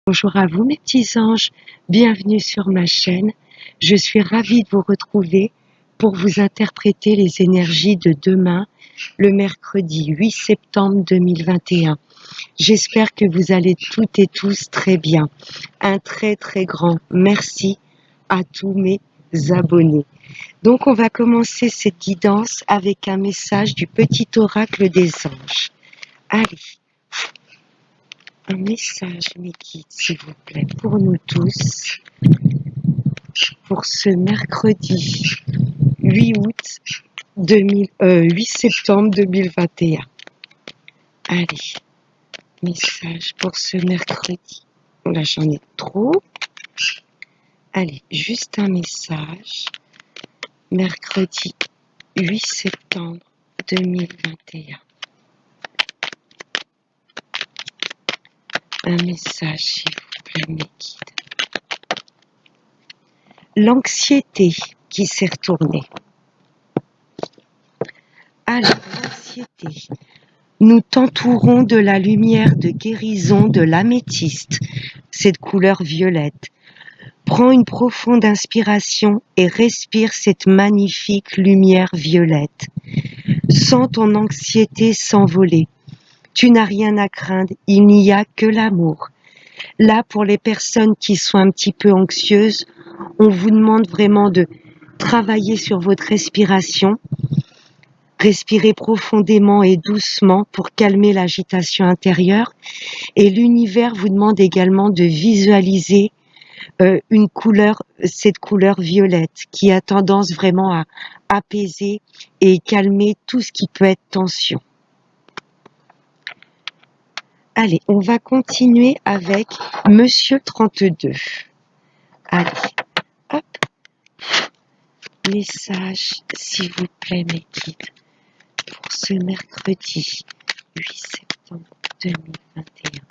Bonjour à vous mes petits anges, bienvenue sur ma chaîne. Je suis ravie de vous retrouver pour vous interpréter les énergies de demain, le mercredi 8 septembre 2021. J'espère que vous allez toutes et tous très bien. Un très très grand merci à tous mes abonnés. Donc on va commencer cette guidance avec un message du petit oracle des anges. Allez. Un message, mes guides, s'il vous plaît, pour nous tous, pour ce mercredi 8 septembre 2021. Allez, message pour ce mercredi. Là, j'en ai trop. Allez, juste un message. Mercredi 8 septembre 2021. Un message, s'il vous plaît, mes guides. L'anxiété qui s'est retournée. Alors, l'anxiété. Nous t'entourons de la lumière de guérison de l'améthyste, cette couleur violette. Prends une profonde inspiration et respire cette magnifique lumière violette. Sens ton anxiété s'envoler. Tu n'as rien à craindre, il n'y a que l'amour. Là, pour les personnes qui sont un petit peu anxieuses, on vous demande vraiment de travailler sur votre respiration. Respirez profondément et doucement pour calmer l'agitation intérieure. Et l'univers vous demande également de visualiser une couleur, cette couleur violette, qui a tendance vraiment à apaiser et calmer tout ce qui peut être tension. Allez, on va continuer avec Monsieur 32. Allez, hop. Message, s'il vous plaît, mes guides, pour ce mercredi 8 septembre 2021.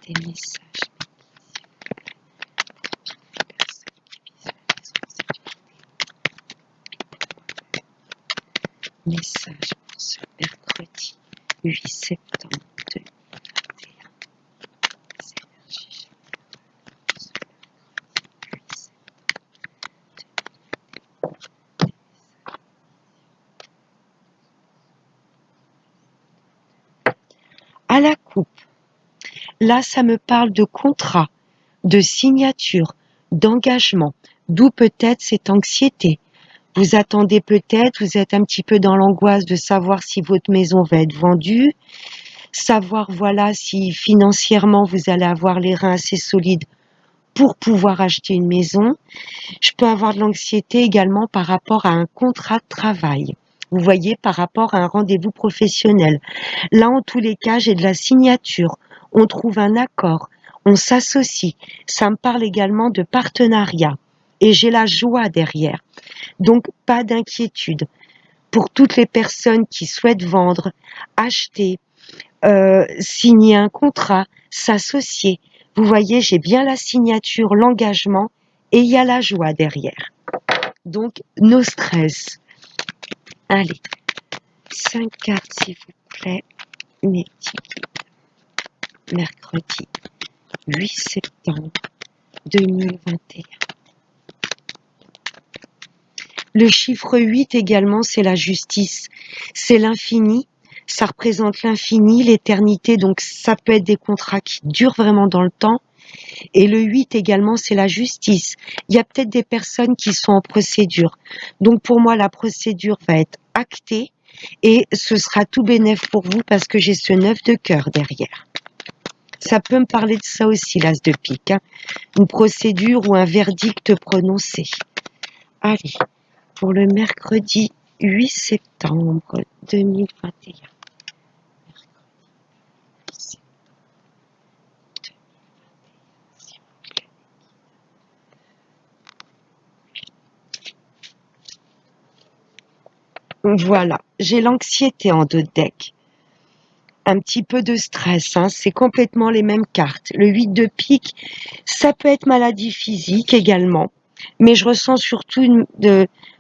Des messages, message pour ce mercredi 8 septembre 2021. Les énergies générales pour ce mercredi 8 septembre. À la coupe. Là, ça me parle de contrat, de signature, d'engagement, d'où peut-être cette anxiété. Vous attendez peut-être, vous êtes un petit peu dans l'angoisse de savoir si votre maison va être vendue, savoir voilà si financièrement vous allez avoir les reins assez solides pour pouvoir acheter une maison. Je peux avoir de l'anxiété également par rapport à un contrat de travail. Vous voyez, par rapport à un rendez-vous professionnel. Là, en tous les cas, j'ai de la signature. On trouve un accord. On s'associe. Ça me parle également de partenariat. Et j'ai la joie derrière. Donc, pas d'inquiétude. Pour toutes les personnes qui souhaitent vendre, acheter, signer un contrat, s'associer. Vous voyez, j'ai bien la signature, l'engagement et il y a la joie derrière. Donc, no stress. Allez, 5 cartes s'il vous plaît, mes petits guides. Mercredi 8 septembre 2021. Le chiffre 8 également, c'est la justice, c'est l'infini. Ça représente l'infini, l'éternité, donc ça peut être des contrats qui durent vraiment dans le temps. Et le 8 également, c'est la justice. Il y a peut-être des personnes qui sont en procédure. Donc pour moi, la procédure va être actée et ce sera tout bénef pour vous parce que j'ai ce 9 de cœur derrière. Ça peut me parler de ça aussi, l'as de pique. Hein. Une procédure ou un verdict prononcé. Allez, pour le mercredi 8 septembre 2021. Voilà, j'ai l'anxiété en deux decks. Un petit peu de stress, hein, c'est complètement les mêmes cartes. Le 8 de pique, ça peut être maladie physique également, mais je ressens surtout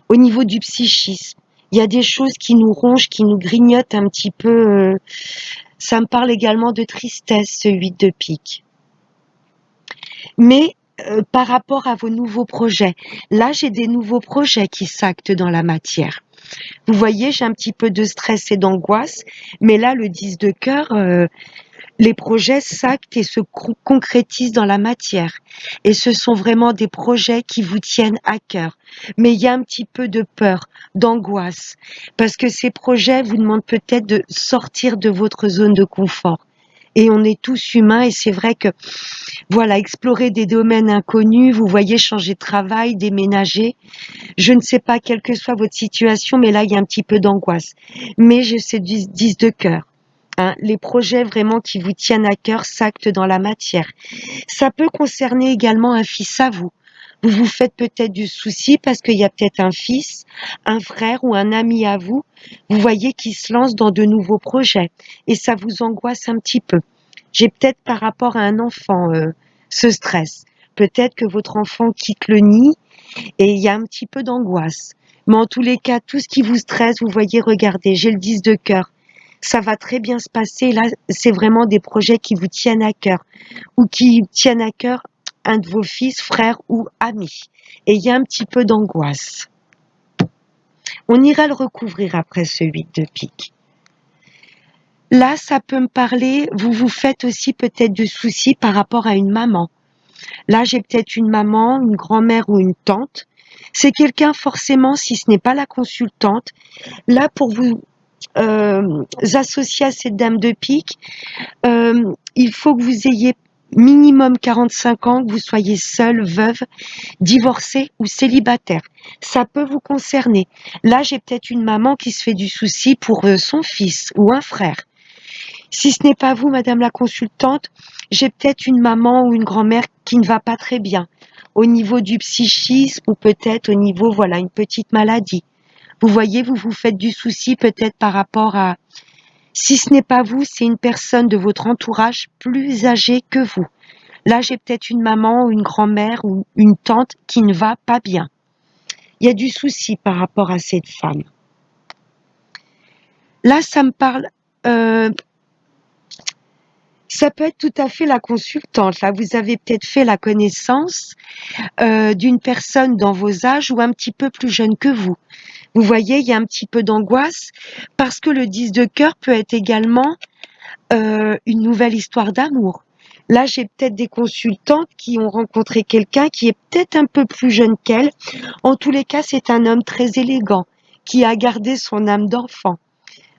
au niveau du psychisme. Il y a des choses qui nous rongent, qui nous grignotent un petit peu. Ça me parle également de tristesse, ce 8 de pique. Mais par rapport à vos nouveaux projets, là j'ai des nouveaux projets qui s'actent dans la matière. Vous voyez, j'ai un petit peu de stress et d'angoisse, mais là le 10 de cœur, les projets s'actent et se concrétisent dans la matière. Et ce sont vraiment des projets qui vous tiennent à cœur. Mais il y a un petit peu de peur, d'angoisse, parce que ces projets vous demandent peut-être de sortir de votre zone de confort. Et on est tous humains et c'est vrai que, voilà, explorer des domaines inconnus, vous voyez, changer de travail, déménager, je ne sais pas, quelle que soit votre situation, mais là, il y a un petit peu d'angoisse. Mais je sais 10 de cœur. Hein, les projets vraiment qui vous tiennent à cœur s'actent dans la matière. Ça peut concerner également un fils à vous. Vous vous faites peut-être du souci parce qu'il y a peut-être un fils, un frère ou un ami à vous, vous voyez, qui se lance dans de nouveaux projets et ça vous angoisse un petit peu. J'ai peut-être par rapport à un enfant ce stress. Peut-être que votre enfant quitte le nid et il y a un petit peu d'angoisse. Mais en tous les cas, tout ce qui vous stresse, vous voyez, regardez, j'ai le 10 de cœur. Ça va très bien se passer. Là, c'est vraiment des projets qui vous tiennent à cœur ou qui tiennent à cœur un de vos fils, frères ou amis. Et il y a un petit peu d'angoisse. On ira le recouvrir après ce 8 de pique. Là, ça peut me parler, vous vous faites aussi peut-être de soucis par rapport à une maman. Là, j'ai peut-être une maman, une grand-mère ou une tante. C'est quelqu'un forcément, si ce n'est pas la consultante, là pour vous associer à cette dame de pique, il faut que vous ayez minimum 45 ans, que vous soyez seule, veuve, divorcée ou célibataire. Ça peut vous concerner. Là, j'ai peut-être une maman qui se fait du souci pour son fils ou un frère. Si ce n'est pas vous, madame la consultante, j'ai peut-être une maman ou une grand-mère qui ne va pas très bien au niveau du psychisme ou peut-être au niveau, voilà, une petite maladie. Vous voyez, vous vous faites du souci peut-être par rapport à, si ce n'est pas vous, c'est une personne de votre entourage plus âgée que vous. Là, j'ai peut-être une maman ou une grand-mère ou une tante qui ne va pas bien. Il y a du souci par rapport à cette femme. Là, ça me parle, euh, ça peut être tout à fait la consultante. Là, vous avez peut-être fait la connaissance d'une personne dans vos âges ou un petit peu plus jeune que vous. Vous voyez, il y a un petit peu d'angoisse parce que le 10 de cœur peut être également une nouvelle histoire d'amour. Là, j'ai peut-être des consultantes qui ont rencontré quelqu'un qui est peut-être un peu plus jeune qu'elle. En tous les cas, c'est un homme très élégant qui a gardé son âme d'enfant.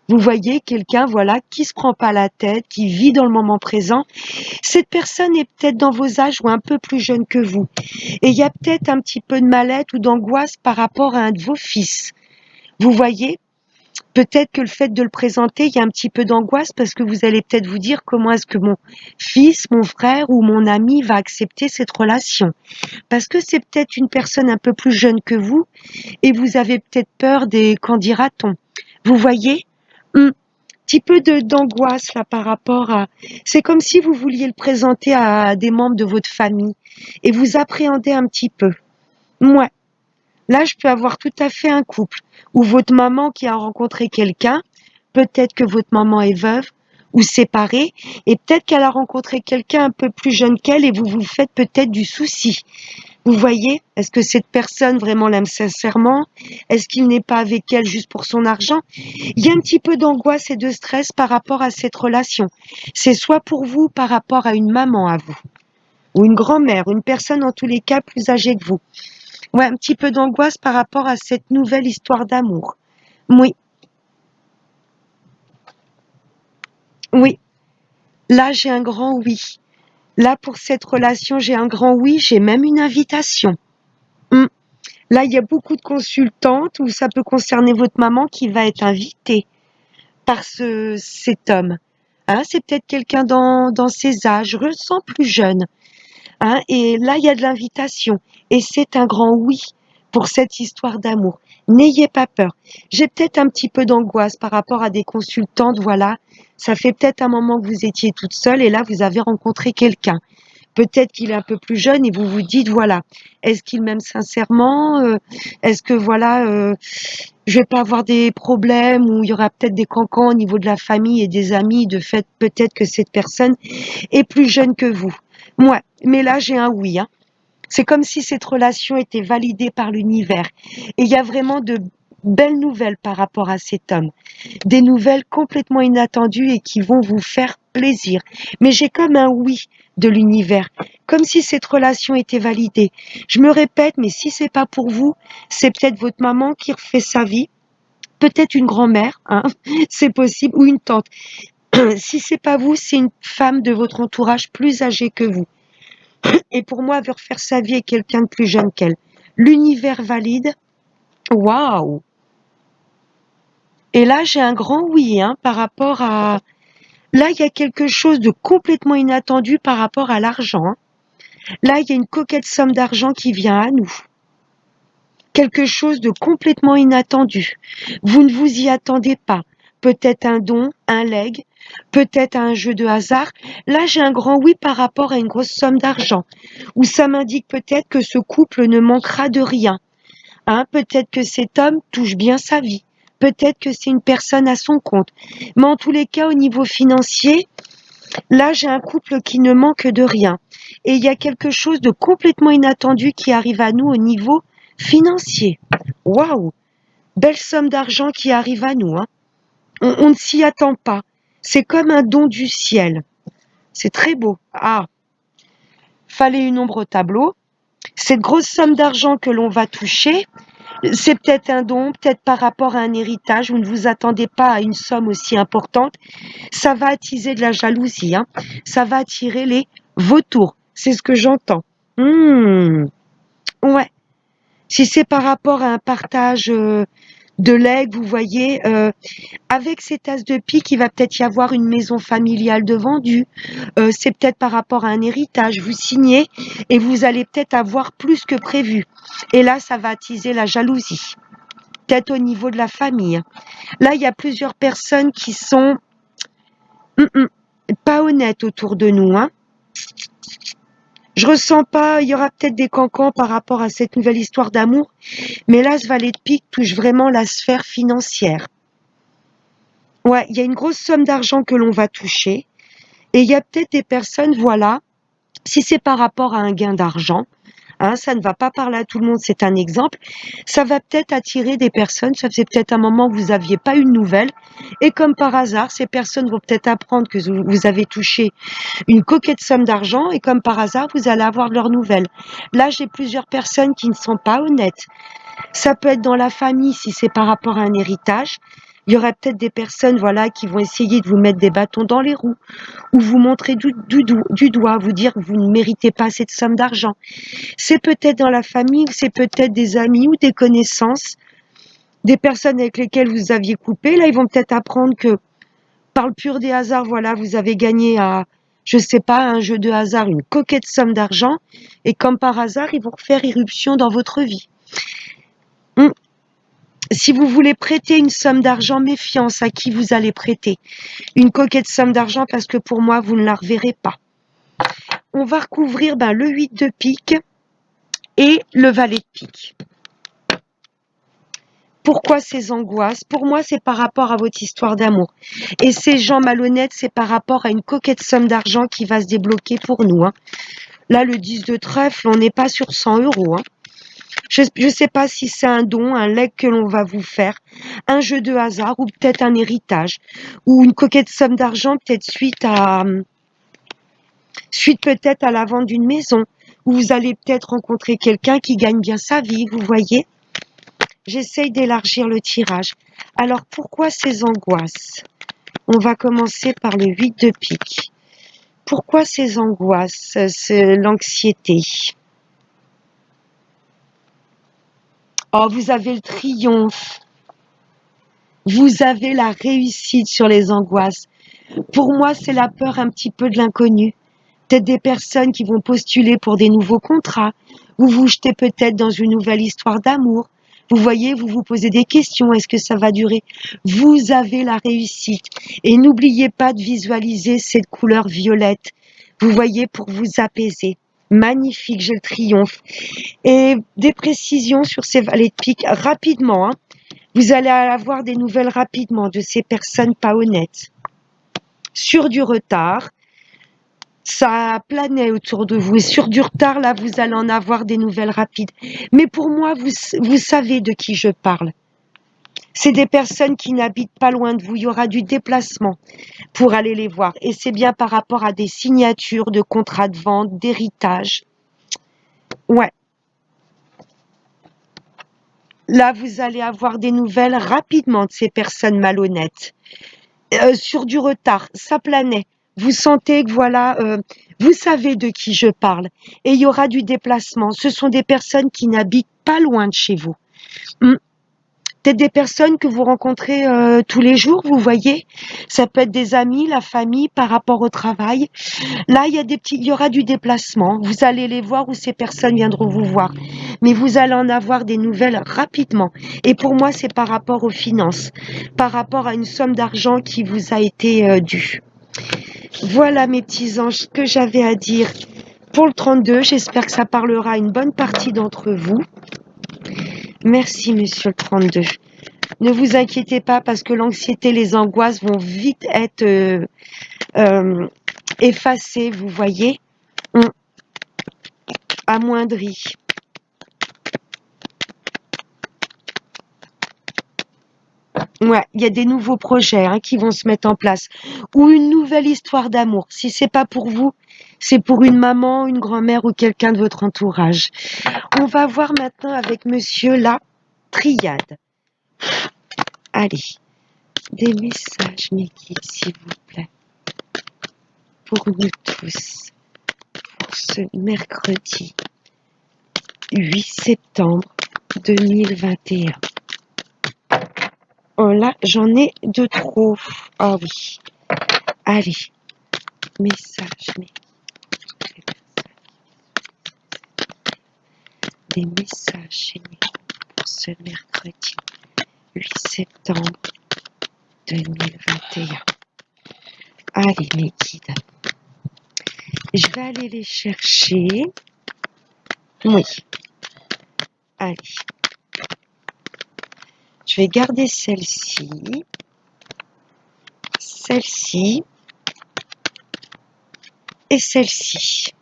Vous voyez, quelqu'un, voilà, qui se prend pas la tête, qui vit dans le moment présent. Cette personne est peut-être dans vos âges ou un peu plus jeune que vous. Et il y a peut-être un petit peu de mal-être ou d'angoisse par rapport à un de vos fils. Vous voyez, peut-être que le fait de le présenter, il y a un petit peu d'angoisse parce que vous allez peut-être vous dire comment est-ce que mon fils, mon frère ou mon ami va accepter cette relation. Parce que c'est peut-être une personne un peu plus jeune que vous et vous avez peut-être peur des qu'en dira-t-on. Vous voyez, un petit peu d'angoisse là par rapport à... C'est comme si vous vouliez le présenter à des membres de votre famille et vous appréhendez un petit peu. Ouais. Là, je peux avoir tout à fait un couple ou votre maman qui a rencontré quelqu'un, peut-être que votre maman est veuve ou séparée, et peut-être qu'elle a rencontré quelqu'un un peu plus jeune qu'elle et vous vous faites peut-être du souci. Vous voyez, est-ce que cette personne vraiment l'aime sincèrement? Est-ce qu'il n'est pas avec elle juste pour son argent? Il y a un petit peu d'angoisse et de stress par rapport à cette relation. C'est soit pour vous par rapport à une maman à vous, ou une grand-mère, une personne en tous les cas plus âgée que vous. Ouais, un petit peu d'angoisse par rapport à cette nouvelle histoire d'amour. Oui, oui. Là, j'ai un grand oui. Là, pour cette relation, j'ai un grand oui. J'ai même une invitation. Hmm. Là, il y a beaucoup de consultantes où ça peut concerner votre maman qui va être invitée par cet homme. Hein, c'est peut-être quelqu'un dans ses âges, je le sens plus jeune. Hein, et là, il y a de l'invitation. Et c'est un grand oui pour cette histoire d'amour. N'ayez pas peur. J'ai peut-être un petit peu d'angoisse par rapport à des consultantes, voilà. Ça fait peut-être un moment que vous étiez toute seule et là, vous avez rencontré quelqu'un. Peut-être qu'il est un peu plus jeune et vous vous dites, voilà, est-ce qu'il m'aime sincèrement? Est-ce que, voilà, je vais pas avoir des problèmes ou il y aura peut-être des cancans au niveau de la famille et des amis, de fait peut-être que cette personne est plus jeune que vous. Ouais, mais là j'ai un oui, hein. C'est comme si cette relation était validée par l'univers. Et il y a vraiment de belles nouvelles par rapport à cet homme. Des nouvelles complètement inattendues et qui vont vous faire plaisir. Mais j'ai comme un oui de l'univers. Comme si cette relation était validée. Je me répète, mais si c'est pas pour vous, c'est peut-être votre maman qui refait sa vie. Peut-être une grand-mère, hein, c'est possible, ou une tante. Si c'est pas vous, c'est une femme de votre entourage plus âgée que vous. Et pour moi, elle veut refaire sa vie avec quelqu'un de plus jeune qu'elle. L'univers valide. Waouh! Et là, j'ai un grand oui, hein, par rapport à... Là, il y a quelque chose de complètement inattendu par rapport à l'argent, hein. Là, il y a une coquette somme d'argent qui vient à nous. Quelque chose de complètement inattendu. Vous ne vous y attendez pas. Peut-être un don, un legs, peut-être un jeu de hasard. Là, j'ai un grand oui par rapport à une grosse somme d'argent. Ou ça m'indique peut-être que ce couple ne manquera de rien. Hein, peut-être que cet homme touche bien sa vie. Peut-être que c'est une personne à son compte. Mais en tous les cas, au niveau financier, là, j'ai un couple qui ne manque de rien. Et il y a quelque chose de complètement inattendu qui arrive à nous au niveau financier. Waouh! Belle somme d'argent qui arrive à nous, hein. On ne s'y attend pas. C'est comme un don du ciel. C'est très beau. Ah, fallait une ombre au tableau. Cette grosse somme d'argent que l'on va toucher, c'est peut-être un don, peut-être par rapport à un héritage. Vous ne vous attendez pas à une somme aussi importante. Ça va attiser de la jalousie, hein. Ça va attirer les vautours. C'est ce que j'entends. Ouais. Si c'est par rapport à un partage de legs, vous voyez, avec ces tasses de pique, il va peut-être y avoir une maison familiale de vendue. C'est peut-être par rapport à un héritage. Vous signez et vous allez peut-être avoir plus que prévu. Et là, ça va attiser la jalousie. Peut-être au niveau de la famille. Là, il y a plusieurs personnes qui sont pas honnêtes autour de nous, hein. Je ressens pas, il y aura peut-être des cancans par rapport à cette nouvelle histoire d'amour, mais là, ce valet de pique touche vraiment la sphère financière. Ouais, il y a une grosse somme d'argent que l'on va toucher, et il y a peut-être des personnes, voilà, si c'est par rapport à un gain d'argent, hein, ça ne va pas parler à tout le monde, c'est un exemple. Ça va peut-être attirer des personnes, ça faisait peut-être un moment que vous n'aviez pas eu de nouvelles, et comme par hasard, ces personnes vont peut-être apprendre que vous avez touché une coquette somme d'argent, et comme par hasard, vous allez avoir de leurs nouvelles. Là, j'ai plusieurs personnes qui ne sont pas honnêtes. Ça peut être dans la famille si c'est par rapport à un héritage. Il y aurait peut-être des personnes, voilà, qui vont essayer de vous mettre des bâtons dans les roues ou vous montrer du doigt, vous dire que vous ne méritez pas cette somme d'argent. C'est peut-être dans la famille, c'est peut-être des amis ou des connaissances, des personnes avec lesquelles vous aviez coupé. Là, ils vont peut-être apprendre que par le pur des hasards, voilà, vous avez gagné à, je sais pas, un jeu de hasard, une coquette somme d'argent, et comme par hasard, ils vont faire irruption dans votre vie. Si vous voulez prêter une somme d'argent, méfiance à qui vous allez prêter. Une coquette somme d'argent parce que pour moi, vous ne la reverrez pas. On va recouvrir le 8 de pique et le valet de pique. Pourquoi ces angoisses? Pour moi, c'est par rapport à votre histoire d'amour. Et ces gens malhonnêtes, c'est par rapport à une coquette somme d'argent qui va se débloquer pour nous, hein. Là, le 10 de trèfle, on n'est pas sur 100 €, hein. Je ne sais pas si c'est un don, un legs que l'on va vous faire, un jeu de hasard ou peut-être un héritage ou une coquette somme d'argent peut-être suite peut-être à la vente d'une maison où vous allez peut-être rencontrer quelqu'un qui gagne bien sa vie, vous voyez. J'essaye d'élargir le tirage. Alors pourquoi ces angoisses? On va commencer par le 8 de pique. Pourquoi ces angoisses, l'anxiété? Oh, vous avez le triomphe. Vous avez la réussite sur les angoisses. Pour moi, c'est la peur un petit peu de l'inconnu. Peut-être des personnes qui vont postuler pour des nouveaux contrats. Vous vous jetez peut-être dans une nouvelle histoire d'amour. Vous voyez, vous vous posez des questions. Est-ce que ça va durer? Vous avez la réussite. Et n'oubliez pas de visualiser cette couleur violette. Vous voyez, pour vous apaiser. Magnifique, j'ai le triomphe. Et des précisions sur ces valets de pique rapidement, hein. Vous allez avoir des nouvelles rapidement de ces personnes pas honnêtes. Sur du retard, ça planait autour de vous. Et sur du retard, là, vous allez en avoir des nouvelles rapides. Mais pour moi, vous savez de qui je parle. C'est des personnes qui n'habitent pas loin de vous. Il y aura du déplacement pour aller les voir. Et c'est bien par rapport à des signatures de contrats de vente, d'héritage. Ouais. Là, vous allez avoir des nouvelles rapidement de ces personnes malhonnêtes. Sur du retard, ça planait. Vous sentez que voilà, vous savez de qui je parle. Et il y aura du déplacement. Ce sont des personnes qui n'habitent pas loin de chez vous. Peut-être des personnes que vous rencontrez tous les jours, vous voyez. Ça peut être des amis, la famille, par rapport au travail. Là, il y aura du déplacement. Vous allez les voir ou ces personnes viendront vous voir. Mais vous allez en avoir des nouvelles rapidement. Et pour moi, c'est par rapport aux finances, par rapport à une somme d'argent qui vous a été due. Voilà mes petits anges, ce que j'avais à dire pour le 32. J'espère que ça parlera à une bonne partie d'entre vous. Merci, monsieur le 32. Ne vous inquiétez pas parce que l'anxiété, les angoisses vont vite être effacées, vous voyez, amoindries. Ouais, il y a des nouveaux projets qui vont se mettre en place ou une nouvelle histoire d'amour. Si c'est pas pour vous, c'est pour une maman, une grand-mère ou quelqu'un de votre entourage. On va voir maintenant avec monsieur la triade. Allez, des messages, mes guides, s'il vous plaît, pour nous tous, pour ce mercredi 8 septembre 2021. Oh là, j'en ai de trop. Ah oui. Allez, message, mais des messages généraux pour ce mercredi 8 septembre 2021. Allez, mes guides. Je vais aller les chercher. Oui. Allez. Je vais garder celle-ci. Celle-ci. Et celle-ci.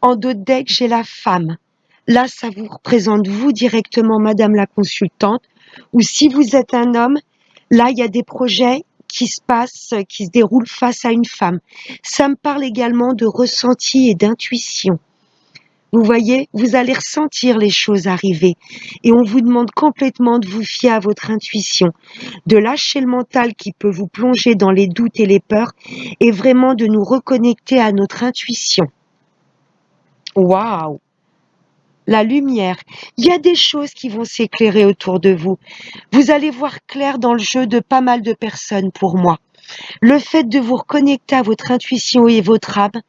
En dos de deck, j'ai la femme. Là, ça vous représente vous directement, madame la consultante. Ou si vous êtes un homme, là, il y a des projets qui se passent, qui se déroulent face à une femme. Ça me parle également de ressenti et d'intuition. Vous voyez, vous allez ressentir les choses arriver. Et on vous demande complètement de vous fier à votre intuition, de lâcher le mental qui peut vous plonger dans les doutes et les peurs, et vraiment de nous reconnecter à notre intuition. Waouh! La lumière. Il y a des choses qui vont s'éclairer autour de vous. Vous allez voir clair dans le jeu de pas mal de personnes pour moi. Le fait de vous reconnecter à votre intuition et votre âme,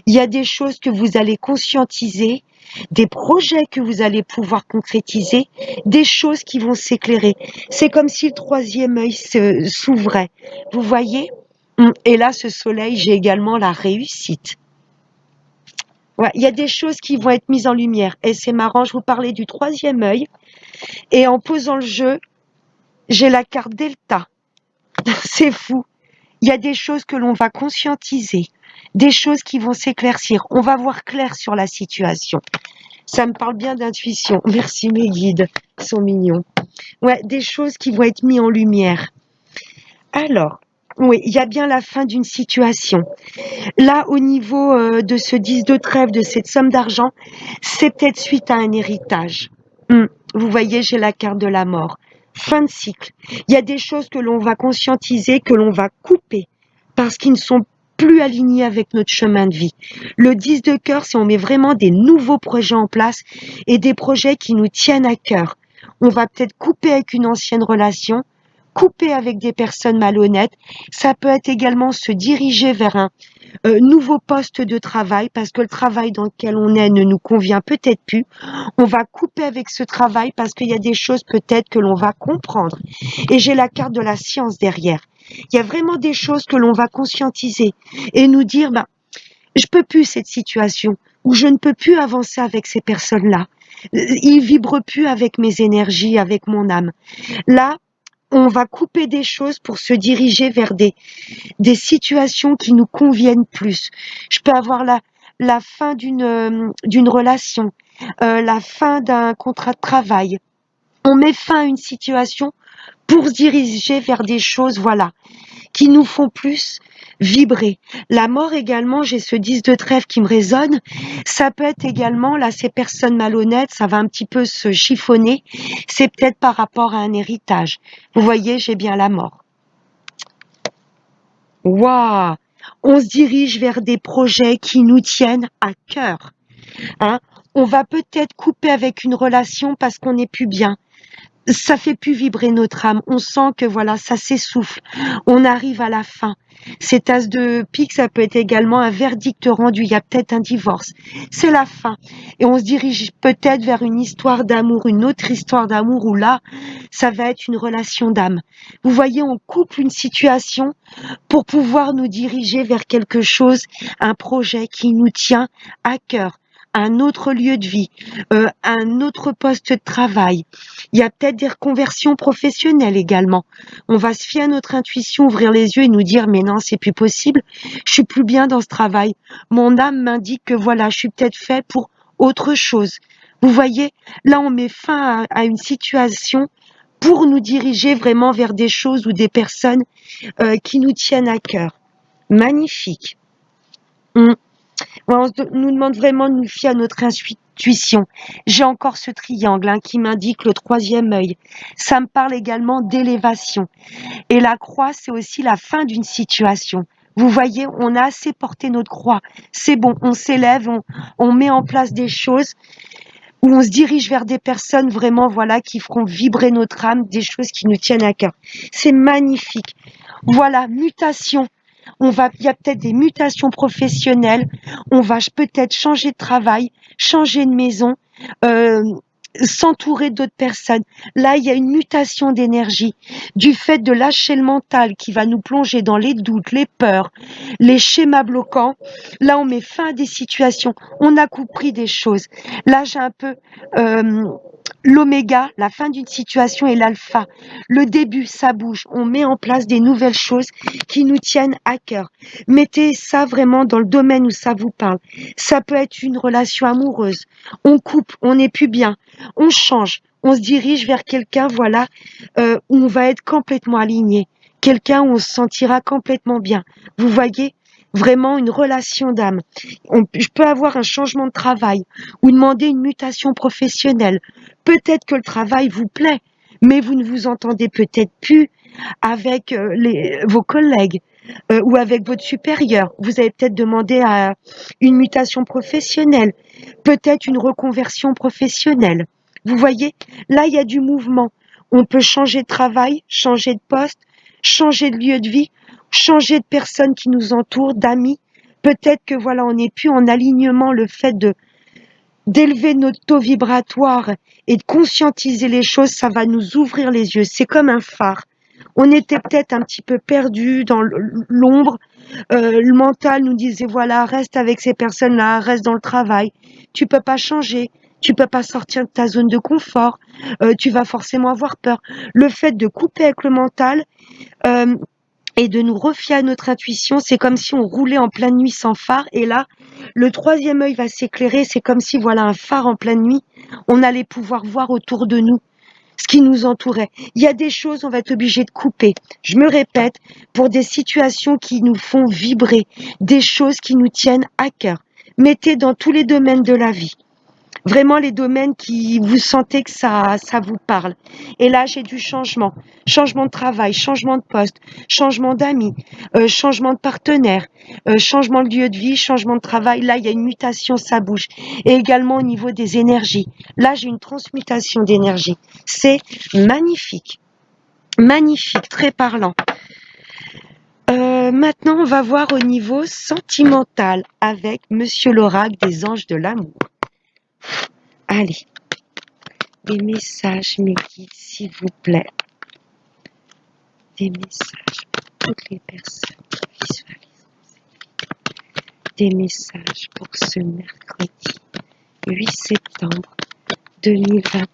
il y a des choses que vous allez conscientiser, des projets que vous allez pouvoir concrétiser, des choses qui vont s'éclairer. C'est comme si le troisième œil s'ouvrait. Vous voyez? Et là, ce soleil, j'ai également la réussite. Ouais, il y a des choses qui vont être mises en lumière. Et c'est marrant, je vous parlais du troisième œil. Et en posant le jeu, j'ai la carte Delta. C'est fou. Il y a des choses que l'on va conscientiser, des choses qui vont s'éclaircir. On va voir clair sur la situation. Ça me parle bien d'intuition. Merci mes guides, ils sont mignons. Ouais, des choses qui vont être mises en lumière. Alors, oui, il y a bien la fin d'une situation. Là, au niveau de ce 10 de trèfle, de cette somme d'argent, c'est peut-être suite à un héritage. Vous voyez, j'ai la carte de la mort. Fin de cycle. Il y a des choses que l'on va conscientiser, que l'on va couper, parce qu'ils ne sont plus alignés avec notre chemin de vie. Le 10 de cœur, c'est on met vraiment des nouveaux projets en place et des projets qui nous tiennent à cœur. On va peut-être couper avec une ancienne relation, couper avec des personnes malhonnêtes. Ça peut être également se diriger vers un nouveau poste de travail parce que le travail dans lequel on est ne nous convient peut-être plus. On va couper avec ce travail parce qu'il y a des choses peut-être que l'on va comprendre. Et j'ai la carte de la science derrière. Il y a vraiment des choses que l'on va conscientiser et nous dire, je peux plus cette situation ou je ne peux plus avancer avec ces personnes-là. il vibre plus avec mes énergies, avec mon âme. Là, on va couper des choses pour se diriger vers des situations qui nous conviennent plus. Je peux avoir la fin d'une relation, la fin d'un contrat de travail. On met fin à une situation pour se diriger vers des choses, voilà, qui nous font plus vibrer. La mort également, j'ai ce 10 de trèfle qui me résonne. Ça peut être également, là, ces personnes malhonnêtes, ça va un petit peu se chiffonner. C'est peut-être par rapport à un héritage. Vous voyez, j'ai bien la mort. Waouh! On se dirige vers des projets qui nous tiennent à cœur. Hein? On va peut-être couper avec une relation parce qu'on n'est plus bien. Ça fait plus vibrer notre âme. On sent que voilà, ça s'essouffle. On arrive à la fin. Cet as de pique, ça peut être également un verdict rendu. Il y a peut-être un divorce. C'est la fin. Et on se dirige peut-être vers une histoire d'amour, une autre histoire d'amour où là, ça va être une relation d'âme. Vous voyez, on coupe une situation pour pouvoir nous diriger vers quelque chose, un projet qui nous tient à cœur, un autre lieu de vie, un autre poste de travail. Il y a peut-être des reconversions professionnelles également. On va se fier à notre intuition, ouvrir les yeux et nous dire mais non, c'est plus possible, je suis plus bien dans ce travail. Mon âme m'indique que voilà, je suis peut-être fait pour autre chose. Vous voyez, là on met fin à une situation pour nous diriger vraiment vers des choses ou des personnes qui nous tiennent à cœur. Magnifique. On nous demande vraiment de nous fier à notre intuition. J'ai encore ce triangle qui m'indique le troisième œil. Ça me parle également d'élévation. Et la croix, c'est aussi la fin d'une situation. Vous voyez, on a assez porté notre croix. C'est bon, on s'élève, on met en place des choses où on se dirige vers des personnes vraiment, voilà, qui feront vibrer notre âme, des choses qui nous tiennent à cœur. C'est magnifique. Voilà, mutation. Il y a peut-être des mutations professionnelles. On va peut-être changer de travail, changer de maison, euh, s'entourer d'autres personnes. Là, il y a une mutation d'énergie du fait de lâcher le mental qui va nous plonger dans les doutes, les peurs, les schémas bloquants. Là, on met fin à des situations. On a compris des choses. Là, j'ai un peu l'oméga, la fin d'une situation et l'alpha. Le début, ça bouge. On met en place des nouvelles choses qui nous tiennent à cœur. Mettez ça vraiment dans le domaine où ça vous parle. Ça peut être une relation amoureuse. On coupe, on n'est plus bien. On change. On se dirige vers quelqu'un, voilà, où on va être complètement aligné. Quelqu'un où on se sentira complètement bien. Vous voyez? Vraiment une relation d'âme. Je peux avoir un changement de travail ou demander une mutation professionnelle. Peut-être que le travail vous plaît, mais vous ne vous entendez peut-être plus avec vos collègues ou avec votre supérieur. Vous avez peut-être demandé à une mutation professionnelle, peut-être une reconversion professionnelle. Vous voyez, là, il y a du mouvement. On peut changer de travail, changer de poste, changer de lieu de vie, changer de personnes qui nous entourent, d'amis. Peut-être que voilà, on n'est plus en alignement le fait d'élever notre taux vibratoire et de conscientiser les choses, ça va nous ouvrir les yeux. C'est comme un phare. On était peut-être un petit peu perdu dans l'ombre. Le mental nous disait voilà, reste avec ces personnes-là, reste dans le travail. Tu peux pas changer. Tu peux pas sortir de ta zone de confort. Tu vas forcément avoir peur. Le fait de couper avec le mental, euh, et de nous refier à notre intuition, c'est comme si on roulait en pleine nuit sans phare. Et là, le troisième œil va s'éclairer. C'est comme si, voilà, un phare en pleine nuit, on allait pouvoir voir autour de nous ce qui nous entourait. Il y a des choses, on va être obligé de couper. Je me répète, pour des situations qui nous font vibrer, des choses qui nous tiennent à cœur. Mettez dans tous les domaines de la vie. Vraiment les domaines qui vous sentez que ça vous parle. Et là, j'ai du changement. Changement de travail, changement de poste, changement d'amis, changement de partenaire, changement de lieu de vie, changement de travail. Là, il y a une mutation, ça bouge. Et également au niveau des énergies. Là, j'ai une transmutation d'énergie. C'est magnifique. Magnifique, très parlant. Maintenant, on va voir au niveau sentimental avec Monsieur l'oracle des anges de l'amour. Allez. Des messages, mes guides, s'il vous plaît. Des messages pour toutes les personnes qui visualisent. Des messages pour ce mercredi 8 septembre 2021.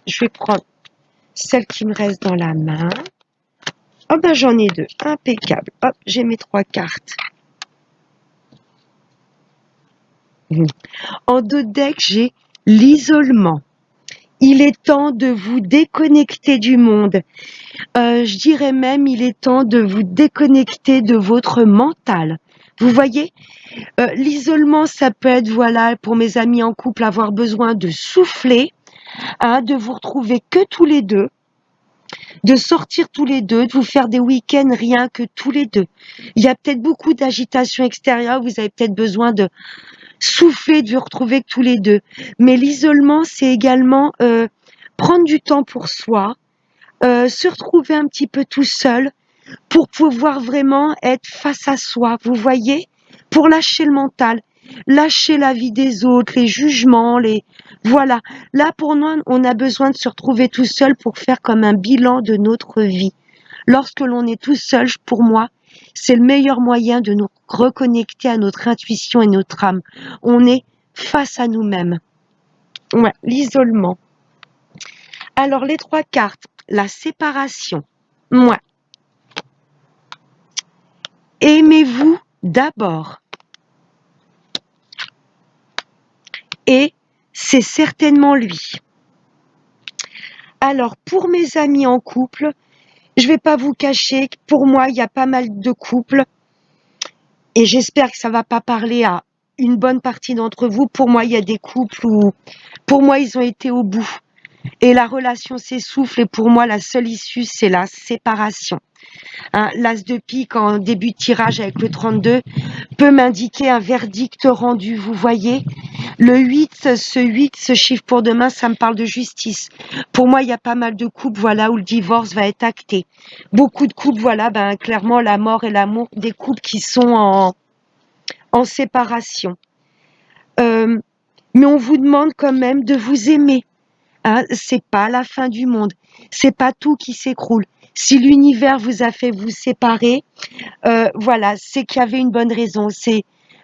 Je vais prendre celle qui me reste dans la main. Oh ben j'en ai deux, impeccable. Hop, j'ai mes 3 cartes. En dos de deck, j'ai l'isolement. Il est temps de vous déconnecter du monde. Je dirais même, il est temps de vous déconnecter de votre mental. Vous voyez, l'isolement, ça peut être, voilà, pour mes amis en couple, avoir besoin de souffler, hein, de vous retrouver que tous les deux, de sortir tous les deux, de vous faire des week-ends rien que tous les deux. Il y a peut-être beaucoup d'agitation extérieure, vous avez peut-être besoin de souffler, de vous retrouver que tous les deux. Mais l'isolement, c'est également prendre du temps pour soi, se retrouver un petit peu tout seul pour pouvoir vraiment être face à soi, vous voyez, pour lâcher le mental, lâcher la vie des autres, les jugements, les... Voilà. Là, pour nous, on a besoin de se retrouver tout seul pour faire comme un bilan de notre vie. Lorsque l'on est tout seul, pour moi, c'est le meilleur moyen de nous reconnecter à notre intuition et notre âme. On est face à nous-mêmes. Ouais, l'isolement. Alors, les 3 cartes, la séparation. Ouais. Aimez-vous d'abord. Et c'est certainement lui. Alors, pour mes amis en couple, je vais pas vous cacher que pour moi, il y a pas mal de couples et j'espère que ça va pas parler à une bonne partie d'entre vous. Pour moi, il y a des couples où, pour moi, ils ont été au bout et la relation s'essouffle et pour moi, la seule issue, c'est la séparation. Hein, l'as de pique en début de tirage avec le 32 peut m'indiquer un verdict rendu, vous voyez. Le 8, ce chiffre pour demain, ça me parle de justice. Pour moi, il y a pas mal de couples, voilà, où le divorce va être acté. Beaucoup de couples, voilà, ben, clairement, la mort et l'amour, des couples qui sont en séparation. Mais on vous demande quand même de vous aimer. Hein, c'est pas la fin du monde. C'est pas tout qui s'écroule. Si l'univers vous a fait vous séparer, voilà, c'est qu'il y avait une bonne raison.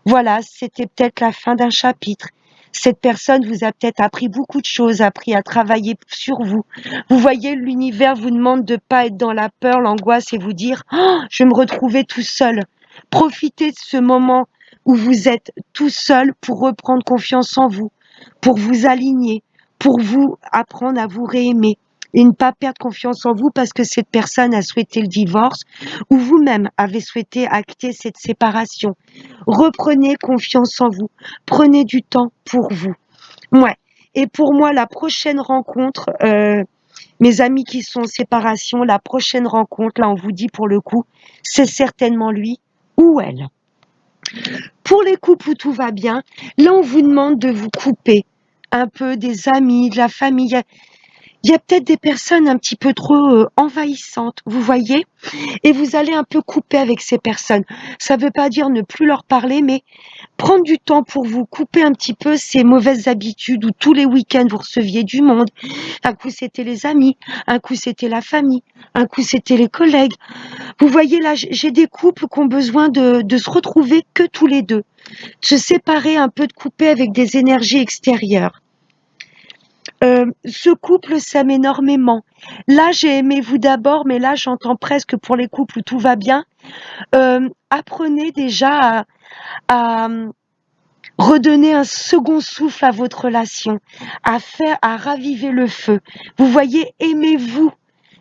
Voilà, c'était peut-être la fin d'un chapitre. Cette personne vous a peut-être appris beaucoup de choses, appris à travailler sur vous. Vous voyez, l'univers vous demande de pas être dans la peur, l'angoisse et vous dire oh, je vais me retrouver tout seul. Profitez de ce moment où vous êtes tout seul pour reprendre confiance en vous, pour vous aligner, pour vous apprendre à vous réaimer et ne pas perdre confiance en vous parce que cette personne a souhaité le divorce ou vous-même avez souhaité acter cette séparation. Reprenez confiance en vous. Prenez du temps pour vous. Ouais. Et pour moi, la prochaine rencontre, mes amis qui sont en séparation, la prochaine rencontre, là on vous dit pour le coup, c'est certainement lui ou elle. Pour les couples où tout va bien, là on vous demande de vous couper un peu des amis, de la famille. Il y a peut-être des personnes un petit peu trop envahissantes, vous voyez, et vous allez un peu couper avec ces personnes. Ça ne veut pas dire ne plus leur parler, mais prendre du temps pour vous couper un petit peu ces mauvaises habitudes où tous les week-ends vous receviez du monde. Un coup c'était les amis, un coup c'était la famille, un coup c'était les collègues. Vous voyez là, j'ai des couples qui ont besoin de se retrouver que tous les deux, de se séparer un peu, de couper avec des énergies extérieures. Ce couple s'aime énormément. Là, j'ai aimé vous d'abord, mais là, j'entends presque pour les couples où tout va bien. Apprenez déjà à redonner un second souffle à votre relation, à raviver le feu. Vous voyez, aimez-vous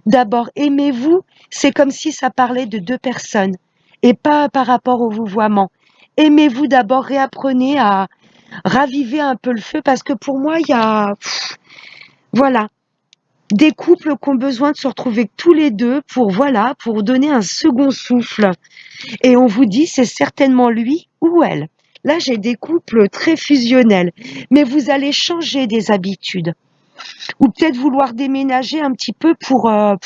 d'abord. Aimez-vous, c'est comme si ça parlait de 2 personnes et pas par rapport au vouvoiement. Aimez-vous d'abord, réapprenez à raviver un peu le feu parce que pour moi, il y a... Voilà, des couples qui ont besoin de se retrouver tous les deux pour, voilà, pour donner un second souffle. Et on vous dit, c'est certainement lui ou elle. Là, j'ai des couples très fusionnels, mais vous allez changer des habitudes. Ou peut-être vouloir déménager un petit peu pour un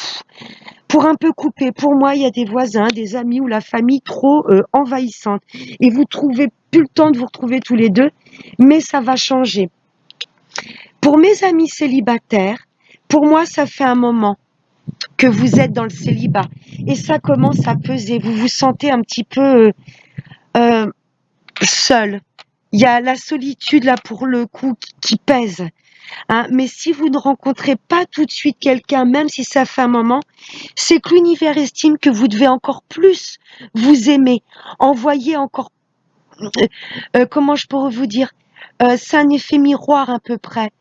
peu couper. Pour moi, il y a des voisins, des amis ou la famille trop envahissante. Et vous trouvez plus le temps de vous retrouver tous les deux, mais ça va changer. Pour mes amis célibataires, pour moi, ça fait un moment que vous êtes dans le célibat et ça commence à peser. Vous vous sentez un petit peu seul. Il y a la solitude là pour le coup qui pèse. Hein. Mais si vous ne rencontrez pas tout de suite quelqu'un, même si ça fait un moment, c'est que l'univers estime que vous devez encore plus vous aimer, envoyer encore, comment je pourrais vous dire, c'est un effet miroir à peu près.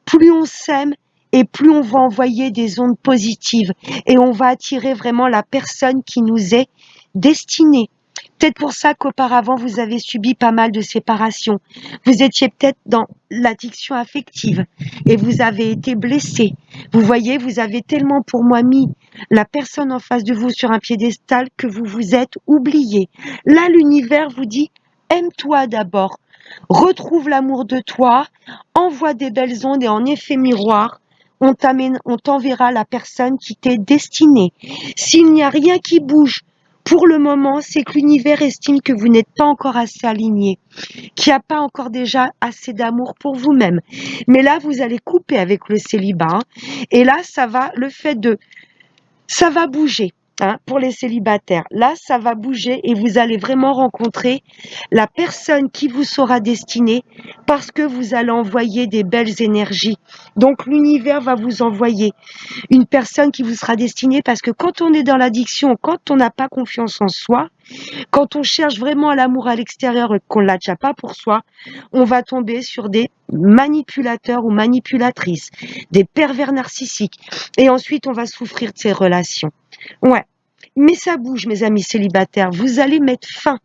Plus on s'aime et plus on va envoyer des ondes positives et on va attirer vraiment la personne qui nous est destinée. Peut-être pour ça qu'auparavant vous avez subi pas mal de séparations. Vous étiez peut-être dans l'addiction affective et vous avez été blessé. Vous voyez, vous avez tellement pour moi mis la personne en face de vous sur un piédestal que vous vous êtes oublié. Là, l'univers vous dit aime-toi d'abord, retrouve l'amour de toi, envoie des belles ondes et en effet miroir, on t'enverra la personne qui t'est destinée. S'il n'y a rien qui bouge pour le moment, c'est que l'univers estime que vous n'êtes pas encore assez aligné, qu'il n'y a pas encore déjà assez d'amour pour vous-même. Mais là, vous allez couper avec le célibat. Hein, et là, ça va bouger. Hein, pour les célibataires. Là, ça va bouger et vous allez vraiment rencontrer la personne qui vous sera destinée parce que vous allez envoyer des belles énergies. Donc, l'univers va vous envoyer une personne qui vous sera destinée parce que quand on est dans l'addiction, quand on n'a pas confiance en soi, quand on cherche vraiment l'amour à l'extérieur et qu'on l'a déjà pas pour soi, on va tomber sur des manipulateurs ou manipulatrices, des pervers narcissiques. Et ensuite, on va souffrir de ces relations. Ouais. Mais ça bouge, mes amis célibataires. Vous allez mettre fin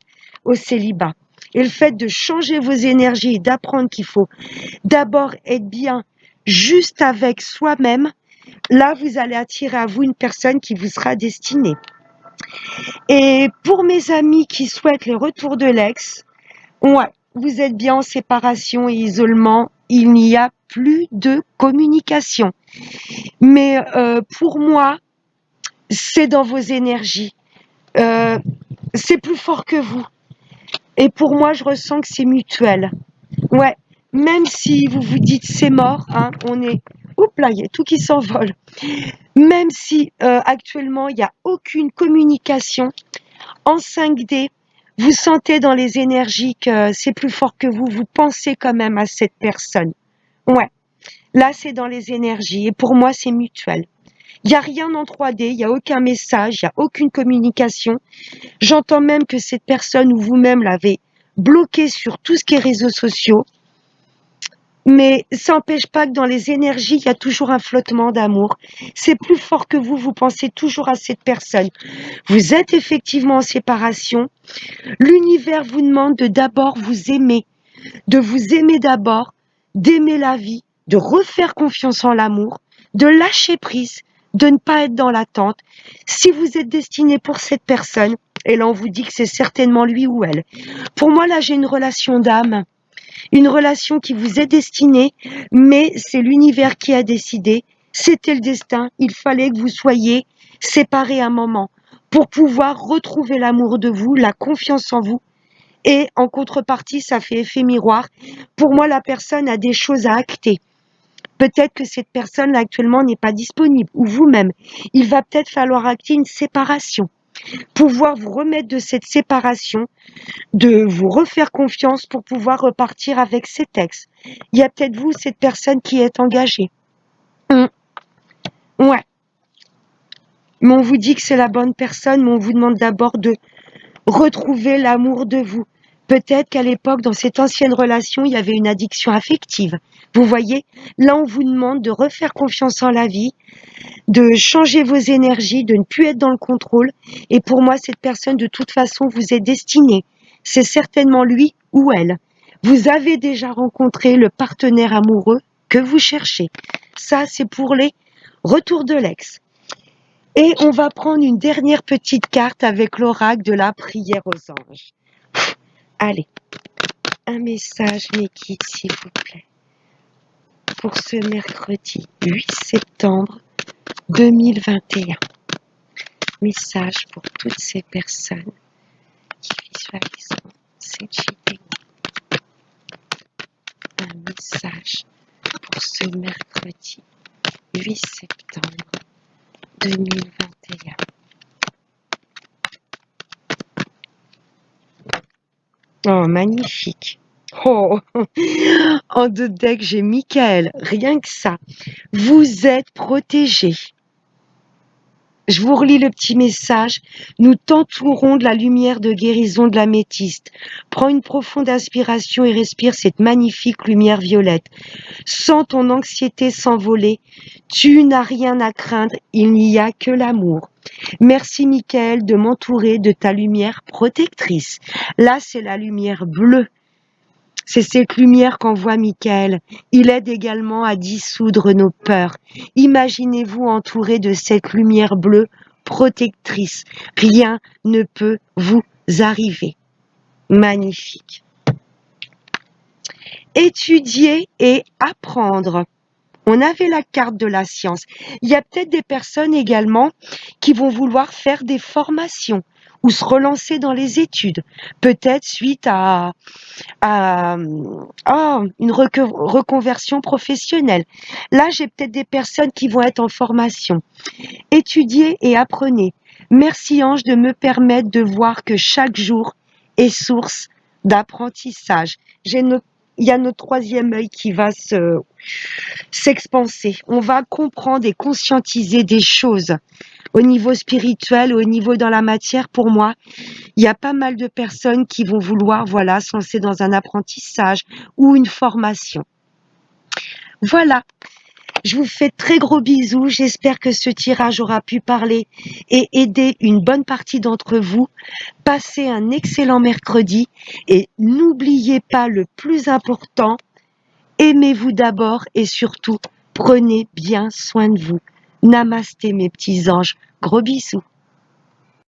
au célibat. Et le fait de changer vos énergies et d'apprendre qu'il faut d'abord être bien juste avec soi-même, là, vous allez attirer à vous une personne qui vous sera destinée. Et pour mes amis qui souhaitent le retour de l'ex, ouais, vous êtes bien en séparation et isolement, il n'y a plus de communication. Mais pour moi, c'est dans vos énergies. Euh, c'est plus fort que vous. Et pour moi, je ressens que c'est mutuel. Ouais, même si vous vous dites c'est mort, hein, on est... Oups là, il y a tout qui s'envole. Même si actuellement, il n'y a aucune communication, en 5D, vous sentez dans les énergies que c'est plus fort que vous pensez quand même à cette personne. Ouais, là c'est dans les énergies et pour moi c'est mutuel. Il n'y a rien en 3D, il n'y a aucun message, il n'y a aucune communication. J'entends même que cette personne ou vous-même l'avez bloqué sur tout ce qui est réseaux sociaux. Mais ça n'empêche pas que dans les énergies, il y a toujours un flottement d'amour. C'est plus fort que vous pensez toujours à cette personne. Vous êtes effectivement en séparation. L'univers vous demande de d'abord vous aimer, de vous aimer d'abord, d'aimer la vie, de refaire confiance en l'amour, de lâcher prise, de ne pas être dans l'attente. Si vous êtes destiné pour cette personne, et là on vous dit que c'est certainement lui ou elle. Pour moi là j'ai une relation d'âme, une relation qui vous est destinée, mais c'est l'univers qui a décidé, c'était le destin, il fallait que vous soyez séparés un moment pour pouvoir retrouver l'amour de vous, la confiance en vous. Et en contrepartie, ça fait effet miroir. Pour moi, la personne a des choses à acter. Peut-être que cette personne là actuellement n'est pas disponible, ou vous-même. Il va peut-être falloir acter une séparation. Pouvoir vous remettre de cette séparation, de vous refaire confiance pour pouvoir repartir avec cet ex. Il y a peut-être vous, cette personne qui est engagée. Ouais. Mais on vous dit que c'est la bonne personne, mais on vous demande d'abord de retrouver l'amour de vous. Peut-être qu'à l'époque, dans cette ancienne relation, il y avait une addiction affective. Vous voyez, là, on vous demande de refaire confiance en la vie, de changer vos énergies, de ne plus être dans le contrôle. Et pour moi, cette personne, de toute façon, vous est destinée. C'est certainement lui ou elle. Vous avez déjà rencontré le partenaire amoureux que vous cherchez. Ça, c'est pour les retours de l'ex. Et on va prendre une dernière petite carte avec l'oracle de la prière aux anges. Allez, un message, mes guides, s'il vous plaît, pour ce mercredi 8 septembre 2021. Message pour toutes ces personnes qui visualisent cette vidéo. Un message pour ce mercredi 8 septembre 2021. Oh, magnifique. Oh, en deux decks, j'ai Michael. Rien que ça. Vous êtes protégés. Je vous relis le petit message. Nous t'entourons de la lumière de guérison de l'améthyste. Prends une profonde inspiration et respire cette magnifique lumière violette. Sens ton anxiété s'envoler. Tu n'as rien à craindre. Il n'y a que l'amour. Merci, Michael, de m'entourer de ta lumière protectrice. Là, c'est la lumière bleue. C'est cette lumière qu'envoie Michael. Il aide également à dissoudre nos peurs. Imaginez-vous entouré de cette lumière bleue protectrice. Rien ne peut vous arriver. Magnifique. Étudier et apprendre. On avait la carte de la science. Il y a peut-être des personnes également qui vont vouloir faire des formations ou se relancer dans les études, peut-être suite à une reconversion professionnelle. Là, j'ai peut-être des personnes qui vont être en formation. Étudiez et apprenez. Merci Ange de me permettre de voir que chaque jour est source d'apprentissage. Il y a notre troisième œil qui va s'expanser. On va comprendre et conscientiser des choses au niveau spirituel, au niveau dans la matière. Pour moi, il y a pas mal de personnes qui vont vouloir, voilà, se lancer dans un apprentissage ou une formation. Voilà. Je vous fais de très gros bisous. J'espère que ce tirage aura pu parler et aider une bonne partie d'entre vous. Passez un excellent mercredi et n'oubliez pas le plus important, aimez-vous d'abord et surtout, prenez bien soin de vous. Namasté mes petits anges. Gros bisous.